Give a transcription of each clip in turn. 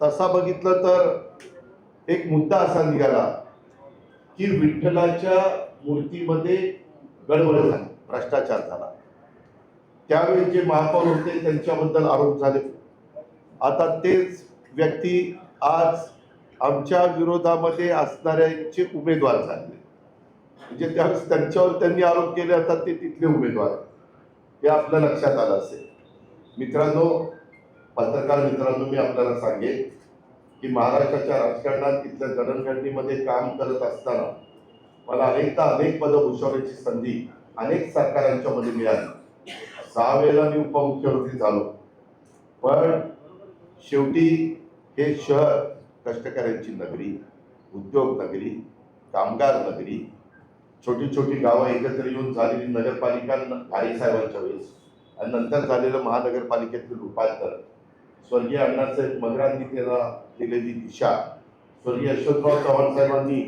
तसा बघितलं तर एक मुद्दा असा निघाला की विठ्ठलाच्या मूर्तीमध्ये गडबड झाली, भ्रष्टाचार झाला. त्यावेळी जे महापौर होते त्यांच्याबद्दल आरोप झाले. आता तेच व्यक्ती आज आमच्या विरोधामध्ये असणाऱ्यांचे उमेदवार झाले. म्हणजे त्यावेळेस त्यांच्यावर त्यांनी आरोप केले, आता ते तिथले उमेदवार, हे आपल्या लक्षात आलं असेल. मित्रांनो, पत्रकार मित्रांनो, मी आपल्याला सांगेन की महाराष्ट्राच्या राजकारणात तिथल्या जडणघडणीमध्ये काम करत असताना मला अनेकदा अनेक पदं भूषवण्याची संधी अनेक सरकारांच्या मध्ये मिळाली. 6 वेळेला मी उपमुख्यमंत्री झालो. पण शेवटी हे शहर कष्टकऱ्यांची नगरी, उद्योग नगरी, कामगार नगरी, छोटी छोटी गावं एकत्र येऊन झालेली नगरपालिका घारी साहेबांच्या वेळेस आणि नंतर झालेलं महानगरपालिकेतील रूपांतर, स्वर्गीय अण्णासाहेब मगरांनी त्याला दिलेली दिशा, स्वर्गीय यशवंतराव चव्हाण साहेबांनी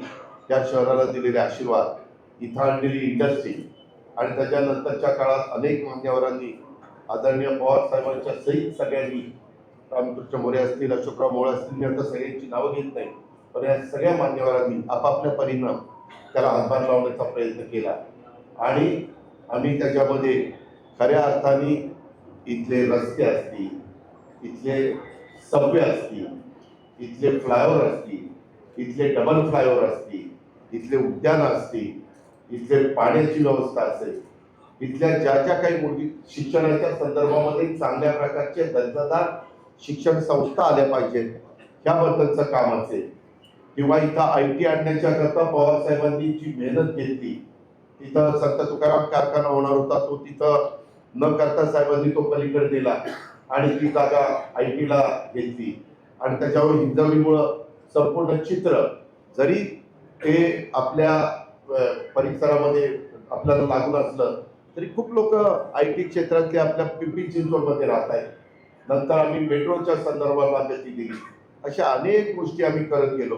त्या शहराला दिलेले आशीर्वाद, इथं आणलेली इंडस्ट्री आणि त्याच्यानंतरच्या काळात अनेक मान्यवरांनी, आदरणीय पवार साहेबांच्या सहित सगळ्यांनी, रामकृष्ण मोरे असतील, अशोकराव मोळे असतील, मी आता सगळ्यांची नावं घेत नाही, पण या सगळ्या मान्यवरांनी आपापल्या परीनं त्याला हातभार लावण्याचा प्रयत्न केला. आणि आम्ही त्याच्यामध्ये खऱ्या अर्थाने इथले रस्ते असतील, इथले सबवे असतील, इथले फ्लायओव्हर असतील, इथले डबल फ्लायओव्हर असतील, इथले उद्यान असतील, इथले पाण्याची व्यवस्था असेल, इथल्या ज्या ज्या काही मुली शिक्षणाच्या संदर्भामध्ये चांगल्या प्रकारचे दर्जादार शिक्षण संस्था आल्या पाहिजेत, ह्याबद्दलचं काम असेल, किंवा इथं IT आणण्याच्या करता पवार साहेबांनी जी मेहनत घेतली, तिथं संत तुकाराम कारखाना होणार होता, तो तिथं न करता साहेबांनी तो पलीकडे दिला आणि ती जागा IT ला घेतली आणि त्याच्यावर हिंजवडीमुळं संपूर्ण चित्र, जरी ते आपल्या परिसरामध्ये आपल्याला लागून असलं तरी खूप लोक IT क्षेत्रातले आपल्या पिंपरी चिंचवडमध्ये राहत आहेत. नंतर आम्ही मेट्रोच्या संदर्भात गती दिली. अशा अनेक गोष्टी आम्ही करत गेलो.